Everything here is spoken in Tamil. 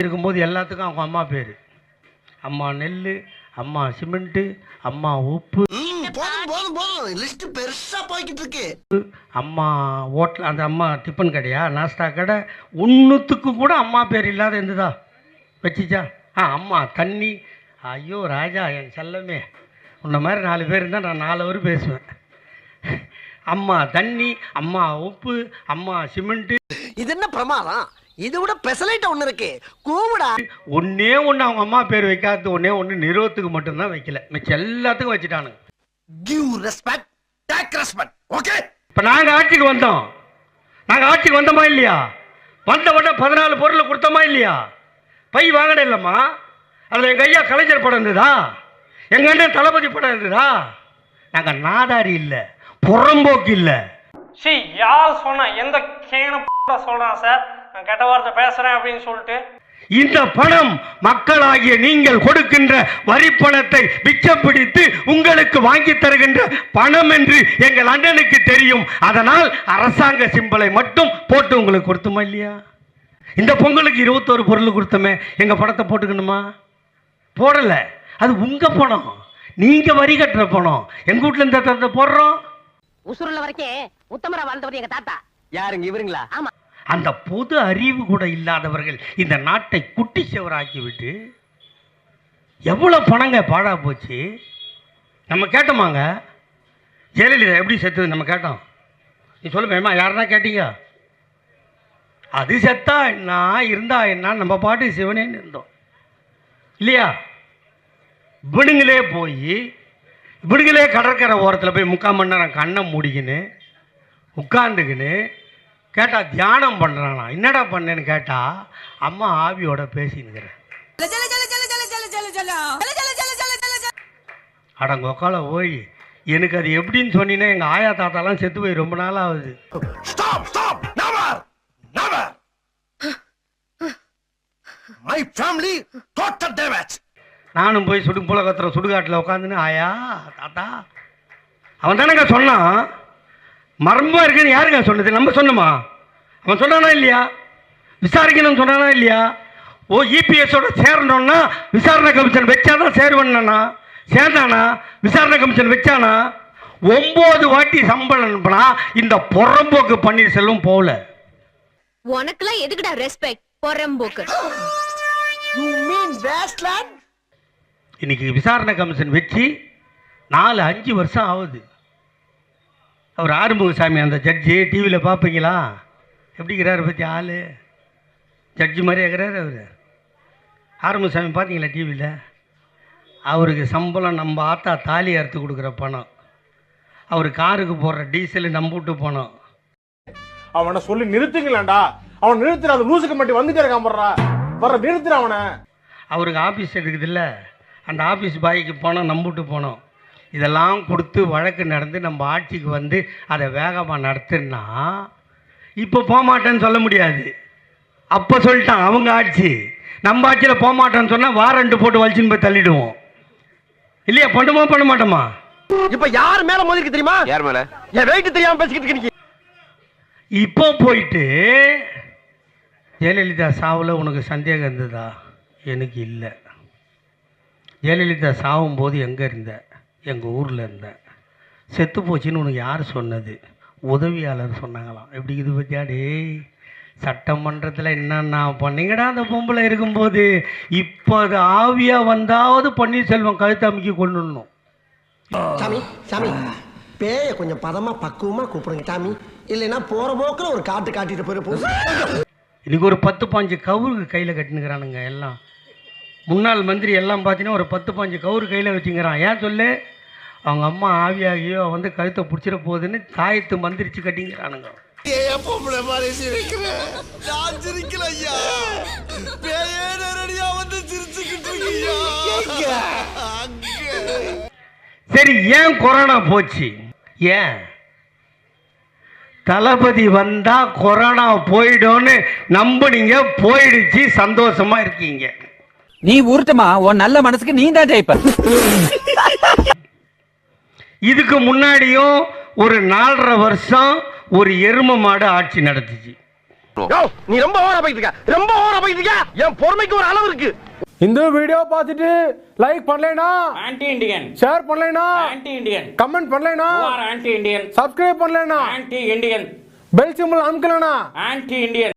இருக்கும்போது எல்லாத்துக்கும் அவங்க அம்மா பேர். அம்மா நெல், அம்மா சிமெண்ட்டு, அம்மா உப்பு, லிஸ்ட் பெருசா போய்கிட்டு இருக்கு. அம்மா ஹோட்டல், அந்த அம்மா டிஃபன் கடையா நாஸ்டா கடை, ஒன்றுத்துக்கு கூட அம்மா பேர் இல்லாத இருந்ததா வச்சிச்சா? அம்மா தண்ணி. ஐயோ ராஜா, என் செல்லமே, உன்ன மாதிரி 4 பேர் இருந்தால் நான் 4 ஹவர் பேசுவேன். அம்மா தண்ணி, அம்மா உப்பு, அம்மா சிமெண்ட்டு. இது என்ன பிரமாதம்? இது விட பெசலைட் ஒன்று இருக்கு, கூவிடா. ஒன்னே ஒன்று அவங்க அம்மா பேர் வைக்காதது ஒன்னே ஒன்று நிறுவத்துக்கு மட்டும்தான் வைக்கல, மிச்சம் எல்லாத்துக்கும் வச்சுட்டானுங்க. Give respect, take respect. Okay, இப்போ நாங்கள் ஆட்சிக்கு வந்தோம். நாங்கள் ஆட்சிக்கு வந்தோமா இல்லையா? வந்த உடனே 14 பொருள் கொடுத்தோமா இல்லையா? பை வாங்கின இல்லைம்மா. அதில் எங்கள் ஐயா கலைஞர் படம் இருந்ததா? எங்கள் அண்ணன் தளபதி படம் இருந்ததா? நாங்கள் நாதாரி இல்லை, புறம்போக்கு இல்லை. யார் சொன்னா? எந்த கேன சொல்றான் சார் நான் கெட்ட வார்த்தை பேசுறேன் அப்படின்னு சொல்லிட்டு? இந்த பணம் மக்களாகிய நீங்கள் கொடுக்கின்ற வரி பணத்தை மிச்சம் பிடித்து உங்களுக்கு வாங்கி தருகின்ற பணம் என்று எங்கள் அண்ணனுக்கு தெரியும். அதனால் அரசாங்க சிம்பலை மட்டும் போட்டு உங்களுக்கு கொடுத்தோமா இல்லையா? இந்த பொங்கலுக்கு 21 பொருள் கொடுத்தோமே, எங்க பணத்தை போட்டுக்கணுமா? போடல. அது உங்க பணம், நீங்க வரி கட்டுற பணம். எங்க வீட்டுல இந்த தரத்தை போடுறோம். உசுருள்ள வரைக்கும் உத்தமரா வாழ்ந்தவர் எங்க தாத்தா. யாருங்க இவருங்களா? ஆமா. அந்த பொது அறிவு கூட இல்லாதவர்கள் இந்த நாட்டை குட்டி செவராக்கி விட்டு எவ்வளவு பணங்க பாழா போச்சு. நம்ம கேட்டோமாங்க, ஜெயலலிதா எப்படி செத்துது நம்ம கேட்டோம். நீ சொல்லுமா, யாருன்னா கேட்டீங்க? அது செத்தா என்ன, இருந்தா என்ன, நம்ம பாட்டு சிவனேன்னு இருந்தோம் இல்லையா? இவனுங்களே போய் இவனுங்களே கடற்கரை ஓரத்தில் போய் 3/4 மணி நேரம் கண்ணை மூடிக்கின்னு உட்காந்துக்கின்னு கேட்டால் தியானம் பண்ணுறானா. என்னடா பண்ணேன்னு கேட்டால் அம்மா ஆவியோட பேசினுக்கிறேன். அடங்க உக்கால போய் எனக்கு அது எப்படின்னு சொன்னீங்கன்னா எங்கள் ஆயா தாத்தாலாம் செத்து போய் ரொம்ப நாள் ஆகுது. நானும் போய் புலகத்துற சுடுகாட்டில் உட்காந்துன்னு ஆயா தாத்தா அவன் தானேங்க சொன்னான். மர்மமாக இருக்குன்னு யாருங்க சொன்னது? நம்ம சொன்னோமா? அவன் சொன்னானா இல்லையா? விசாரிக்கணும்னு சொன்னானா இல்லையா? இபிஎஸோட சேரணும்னா விசாரணை கமிஷன் வச்சாதான் சேருவண்ணா. சேர்ந்தானா? விசாரணை கமிஷன் வச்சானா? 9 வாட்டி சம்பளம் அனுப்பினா இந்த புறம்போக்கு பன்னீர்செல்வம் போகல. உனக்குலாம் எதுக்குடா ரெஸ்பெக்ட்? புறம்போக்கு. இன்னைக்கு விசாரணை கமிஷன் வச்சு 4-5 வருஷம் ஆகுது. அவர் ஆறுமுகசாமி அந்த ஜட்ஜி டிவியில் பார்ப்பீங்களா? எப்படி இருக்கிறாரு பற்றி ஆள்? ஜட்ஜி மாதிரி இருக்கிறார் அவர். ஆறுமுகசாமி பார்த்தீங்களா டிவியில்? அவருக்கு சம்பளம் நம்ம ஆத்தா தாலி அறுத்து கொடுக்குற பணம், அவர் காருக்கு போடுற டீசல் நம்ம விட்டு போனோம். அவனை சொல்லி நிறுத்துங்களேன்டா. அவன் நிறுத்துற, அந்த லூசுக்கு மட்டும் வந்துட்டே இருக்கான் வர நிறுத்துற அவனை. அவருக்கு ஆஃபீஸ் இருக்குது இல்லை, அந்த ஆஃபீஸ் பாய்க்கு போனோம், நம்பிட்டு போனோம். இதெல்லாம் கொடுத்து வழக்கு நடந்து நம்ம ஆட்சிக்கு வந்து அதை வேகமாக நடத்துனா இப்போ போகமாட்டேன்னு சொல்ல முடியாது. அப்போ சொல்லிட்டான் அவங்க ஆட்சி. நம்ம ஆட்சியில் போகமாட்டேன்னு சொன்னால் வாரண்ட் போட்டு வலிச்சுன்னு போய் தள்ளிடுவோம் இல்லையா? பண்ணுமா பண்ண மாட்டோமா? இப்ப யார் மேல மோதிருக்கு தெரியுமா? யார் மேல? என் வெயிட் தெரியாம பேசிக்கிட்டு இருக்கீங்க. இப்போ போயிட்டு ஜெயலலிதா சாவில் உனக்கு சந்தேகம் இருந்ததா? எனக்கு இல்லை. ஜெயலலிதா சாகும்போது எங்கே இருந்த? எங்கள் ஊரில் இருந்தேன். செத்து போச்சுன்னு உனக்கு யார் சொன்னது? உதவியாளர் சொன்னாங்களாம். எப்படி இது பற்றியாடே சட்டமன்றத்தில் என்னென்ன பண்ணீங்கடா அந்த பொம்பளை இருக்கும்போது? இப்போ அது ஆவியாக வந்தாவது பன்னீர்செல்வம் கழுத்து அமுக்கி கொண்டுடணும். சாமி சாமி, பேய கொஞ்சம் பதமா பக்குவமா கூப்பிடுங்க சாமி, இல்லைன்னா போற போக்குல ஒரு காட்டு காட்டிட்டு போயிருப்போம். இன்னைக்கு ஒரு 10-15 கவுருக்கு கையில் கட்டினுக்கிறானுங்க எல்லாம். முன்னாள் மந்திரி எல்லாம் பார்த்தீங்கன்னா ஒரு 10-15 கவுரு கையில் வச்சுங்கிறான். ஏன் சொல்லு? அவங்க அம்மா ஆவியாகியோ வந்து கழுத்தை பிடிச்சிட போகுதுன்னு தாயத்து மந்திரிச்சு கட்டிங்கிறானுங்க. சரி, ஏன் கொரோனா போச்சு? ஏன் தளபதி வந்தா கொரோனா போயிடும்னு நம்புனீங்க, போயிடுச்சு, சந்தோஷமா இருக்கீங்க. நீ ஊர்ட்டமா, உன் நல்ல மனசுக்கு நீ தான் ஜெயிப்ப. இதுக்கு முன்னாடியும் ஒரு 4.5 வருஷம் ஒரு எரும மாடு ஆட்சி நடத்துச்சு. நீ ரொம்ப ஓவரா போயிட்டு இருக்க, ரொம்ப ஓவரா போயிட்டு இருக்க. என் பொறுமைக்கு ஒரு அளவு இருக்கு. இந்த வீடியோ பார்த்துட்டு லைக் பண்ணலைனா ஆன்டி இண்டியன், ஷேர் பண்ணலைனா ஆன்டி இண்டியன், கமெண்ட் பண்ணலைனா ஆன்டி இண்டியன், சப்ஸ்கிரைப் பண்ணலைனா ஆன்டி இண்டியன், பெல் சிம்பல் அமுக்கலைனா ஆன்டி இண்டியன்.